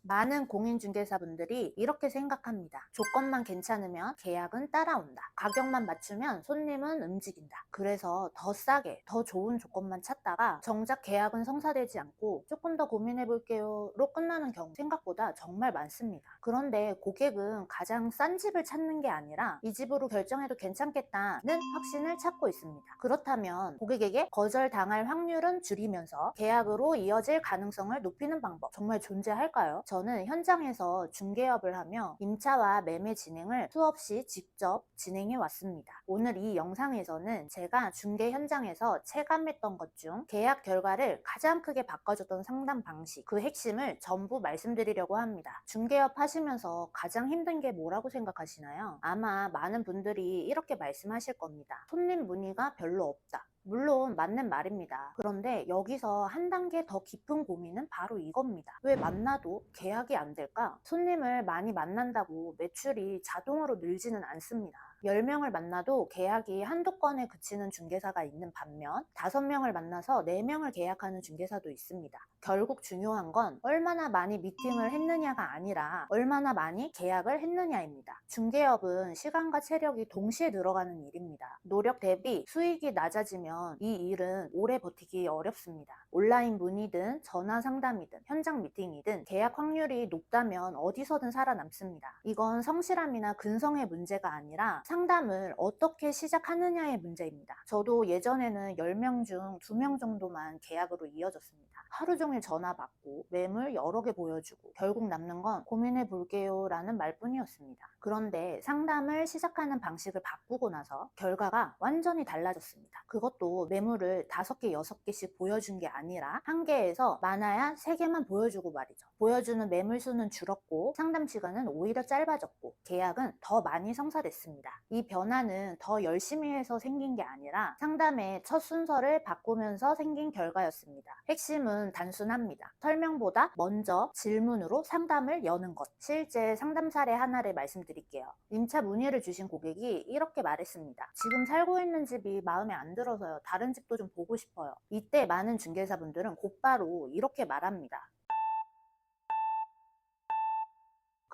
많은 공인중개사분들이 이렇게 생각합니다. 조건만 괜찮으면 계약은 따라온다. 가격만 맞추면 손님은 움직인다. 그래서 더 싸게, 더 좋은 조건만 찾다가 정작 계약은 성사되지 않고 조금 더 고민해 볼게요로 끝나는 경우 생각보다 정말 많습니다. 그런데 고객은 가장 싼 집을 찾는 게 아니라 이 집으로 결정해도 괜찮겠다는 확신을 찾고 있습니다. 그렇다면 고객에게 거절당할 확률은 줄이면서 계약으로 이어질 가능성을 높이는 방법 정말 존재할까요? 저는 현장에서 중개업을 하며 임차와 매매 진행을 수없이 직접 진행해 왔습니다. 오늘 이 영상에서는 제가 중개 현장에서 체감했던 것 중 계약 결과를 가장 크게 바꿔줬던 상담 방식, 그 핵심을 전부 말씀드리려고 합니다. 중개업 하시면서 가장 힘든 게 뭐라고 생각하시나요? 아마 많은 분들이 이렇게 말씀하실 겁니다. 손님 문의가 별로 없다. 물론 맞는 말입니다. 그런데 여기서 한 단계 더 깊은 고민은 바로 이겁니다. 왜 만나도 계약이 안 될까? 손님을 많이 만난다고 매출이 자동으로 늘지는 않습니다. 10명을 만나도 계약이 한두 건에 그치는 중개사가 있는 반면 5명을 만나서 4명을 계약하는 중개사도 있습니다. 결국 중요한 건 얼마나 많이 미팅을 했느냐가 아니라 얼마나 많이 계약을 했느냐입니다. 중개업은 시간과 체력이 동시에 들어가는 일입니다. 노력 대비 수익이 낮아지면 이 일은 오래 버티기 어렵습니다. 온라인 문의든 전화 상담이든 현장 미팅이든 계약 확률이 높다면 어디서든 살아남습니다. 이건 성실함이나 근성의 문제가 아니라 상담을 어떻게 시작하느냐의 문제입니다. 저도 예전에는 10명 중 2명 정도만 계약으로 이어졌습니다. 하루 종일 전화 받고 매물 여러 개 보여주고 결국 남는 건 고민해 볼게요 라는 말뿐이었습니다. 그런데 상담을 시작하는 방식을 바꾸고 나서 결과가 완전히 달라졌습니다. 그것도 매물을 5개, 6개씩 보여준 게 아니라 1개에서 많아야 3개만 보여주고 말이죠. 보여주는 매물 수는 줄었고 상담 시간은 오히려 짧아졌고 계약은 더 많이 성사됐습니다. 이 변화는 더 열심히 해서 생긴 게 아니라 상담의 첫 순서를 바꾸면서 생긴 결과였습니다. 핵심은 단순합니다. 설명보다 먼저 질문으로 상담을 여는 것. 실제 상담 사례 하나를 말씀드릴게요. 임차 문의를 주신 고객이 이렇게 말했습니다. 지금 살고 있는 집이 마음에 안 들어서요. 다른 집도 좀 보고 싶어요. 이때 많은 중개사분들은 곧바로 이렇게 말합니다.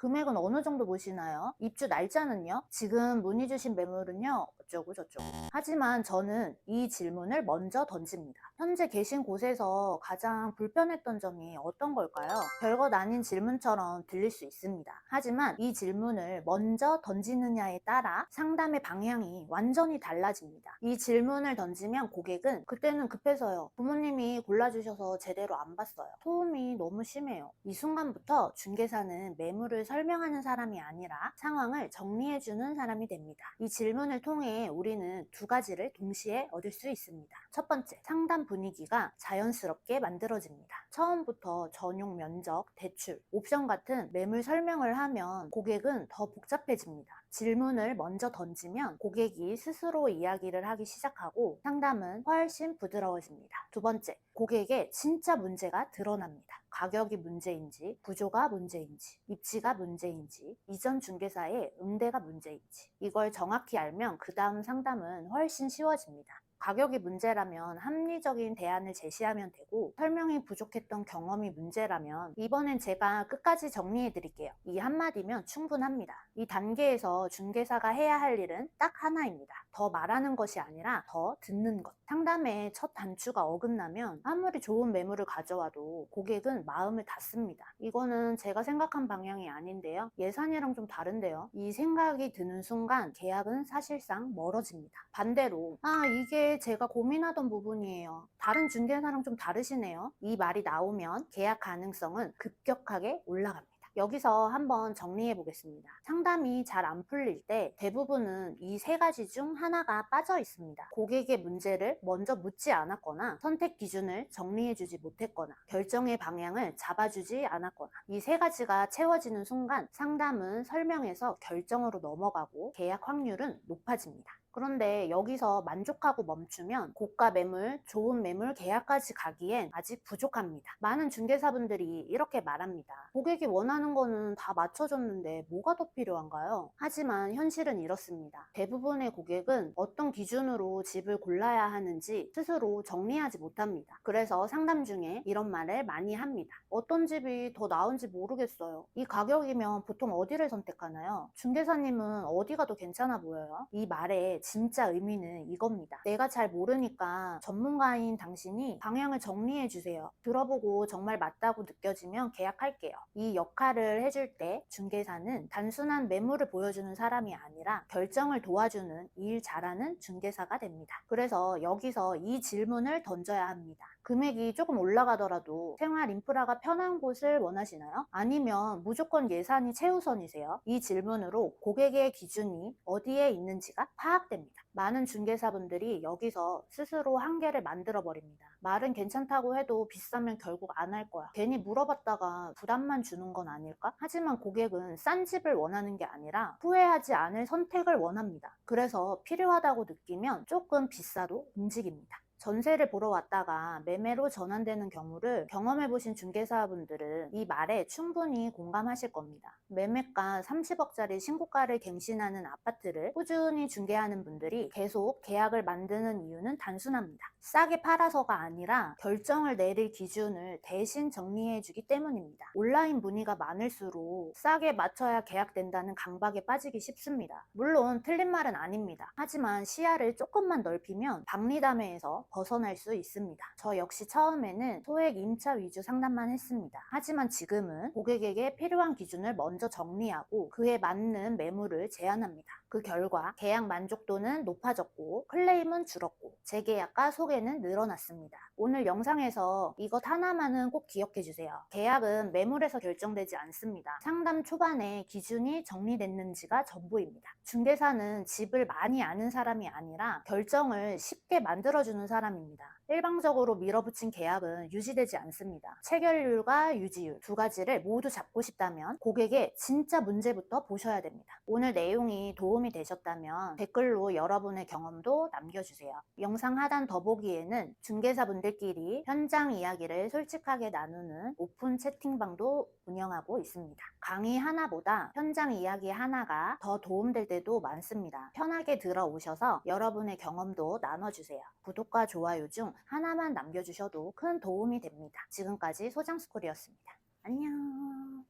금액은 어느 정도 보시나요? 입주 날짜는요? 지금 문의 주신 매물은요? 어쩌고 저쩌고. 하지만 저는 이 질문을 먼저 던집니다. 현재 계신 곳에서 가장 불편했던 점이 어떤 걸까요? 별것 아닌 질문처럼 들릴 수 있습니다. 하지만 이 질문을 먼저 던지느냐에 따라 상담의 방향이 완전히 달라집니다. 이 질문을 던지면 고객은 그때는 급해서요. 부모님이 골라주셔서 제대로 안 봤어요. 소음이 너무 심해요. 이 순간부터 중개사는 매물을 설명하는 사람이 아니라 상황을 정리해주는 사람이 됩니다. 이 질문을 통해 우리는 2가지를 동시에 얻을 수 있습니다. 첫 번째, 상담 분위기가 자연스럽게 만들어집니다. 처음부터 전용 면적, 대출, 옵션 같은 매물 설명을 하면 고객은 더 복잡해집니다. 질문을 먼저 던지면 고객이 스스로 이야기를 하기 시작하고 상담은 훨씬 부드러워집니다. 두 번째, 고객의 진짜 문제가 드러납니다. 가격이 문제인지, 구조가 문제인지, 입지가 문제인지, 이전 중개사의 응대가 문제인지 이걸 정확히 알면 그 다음 상담은 훨씬 쉬워집니다. 가격이 문제라면 합리적인 대안을 제시하면 되고 설명이 부족했던 경험이 문제라면 이번엔 제가 끝까지 정리해 드릴게요. 이 한마디면 충분합니다. 이 단계에서 중개사가 해야 할 일은 딱 하나입니다. 더 말하는 것이 아니라 더 듣는 것. 상담의 첫 단추가 어긋나면 아무리 좋은 매물을 가져와도 고객은 마음을 닫습니다. 이거는 제가 생각한 방향이 아닌데요. 예산이랑 좀 다른데요. 이 생각이 드는 순간 계약은 사실상 멀어집니다. 반대로 이게 제가 고민하던 부분이에요. 다른 중개사랑 좀 다르시네요. 이 말이 나오면 계약 가능성은 급격하게 올라갑니다. 여기서 한번 정리해 보겠습니다. 상담이 잘 안 풀릴 때 대부분은 이 3가지 중 하나가 빠져 있습니다. 고객의 문제를 먼저 묻지 않았거나 선택 기준을 정리해 주지 못했거나 결정의 방향을 잡아주지 않았거나 이 3가지가 채워지는 순간 상담은 설명에서 결정으로 넘어가고 계약 확률은 높아집니다. 그런데 여기서 만족하고 멈추면 고가 매물, 좋은 매물 계약까지 가기엔 아직 부족합니다. 많은 중개사분들이 이렇게 말합니다. 고객이 원하는 거는 다 맞춰줬는데 뭐가 더 필요한가요? 하지만 현실은 이렇습니다. 대부분의 고객은 어떤 기준으로 집을 골라야 하는지 스스로 정리하지 못합니다. 그래서 상담 중에 이런 말을 많이 합니다. 어떤 집이 더 나은지 모르겠어요. 이 가격이면 보통 어디를 선택하나요? 중개사님은 어디가 더 괜찮아 보여요? 이 말의 진짜 의미는 이겁니다. 내가 잘 모르니까 전문가인 당신이 방향을 정리해 주세요. 들어보고 정말 맞다고 느껴지면 계약할게요. 이 역할을 해줄 때 중개사는 단순한 매물을 보여주는 사람이 아니라 결정을 도와주는 일 잘하는 중개사가 됩니다. 그래서 여기서 이 질문을 던져야 합니다. 금액이 조금 올라가더라도 생활 인프라가 편한 곳을 원하시나요? 아니면 무조건 예산이 최우선이세요? 이 질문으로 고객의 기준이 어디에 있는지가 파악됩니다. 많은 중개사분들이 여기서 스스로 한계를 만들어 버립니다. 말은 괜찮다고 해도 비싸면 결국 안 할 거야. 괜히 물어봤다가 부담만 주는 건 아닐까? 하지만 고객은 싼 집을 원하는 게 아니라 후회하지 않을 선택을 원합니다. 그래서 필요하다고 느끼면 조금 비싸도 움직입니다. 전세를 보러 왔다가 매매로 전환되는 경우를 경험해보신 중개사분들은 이 말에 충분히 공감하실 겁니다. 매매가 30억짜리 신고가를 갱신하는 아파트를 꾸준히 중개하는 분들이 계속 계약을 만드는 이유는 단순합니다. 싸게 팔아서가 아니라 결정을 내릴 기준을 대신 정리해주기 때문입니다. 온라인 문의가 많을수록 싸게 맞춰야 계약된다는 강박에 빠지기 쉽습니다. 물론 틀린 말은 아닙니다. 하지만 시야를 조금만 넓히면 박리담회에서 벗어날 수 있습니다. 저 역시 처음에는 소액 임차 위주 상담만 했습니다. 하지만 지금은 고객에게 필요한 기준을 먼저 정리하고 그에 맞는 매물을 제안합니다. 그 결과 계약 만족도는 높아졌고 클레임은 줄었고 재계약과 소개는 늘어났습니다. 오늘 영상에서 이것 하나만은 꼭 기억해 주세요. 계약은 매물에서 결정되지 않습니다. 상담 초반에 기준이 정리됐는지가 전부입니다. 중개사는 집을 많이 아는 사람이 아니라 결정을 쉽게 만들어주는 사람입니다. 일방적으로 밀어붙인 계약은 유지되지 않습니다. 체결률과 유지율 두 가지를 모두 잡고 싶다면 고객의 진짜 문제부터 보셔야 됩니다. 오늘 내용이 도움이 되셨다면 댓글로 여러분의 경험도 남겨주세요. 영상 하단 더보기에는 중개사분들끼리 현장 이야기를 솔직하게 나누는 오픈 채팅방도 운영하고 있습니다. 강의 하나보다 현장 이야기 하나가 더 도움될 때도 많습니다. 편하게 들어오셔서 여러분의 경험도 나눠주세요. 구독과 좋아요 중 하나만 남겨주셔도 큰 도움이 됩니다. 지금까지 소장스쿨이었습니다. 안녕.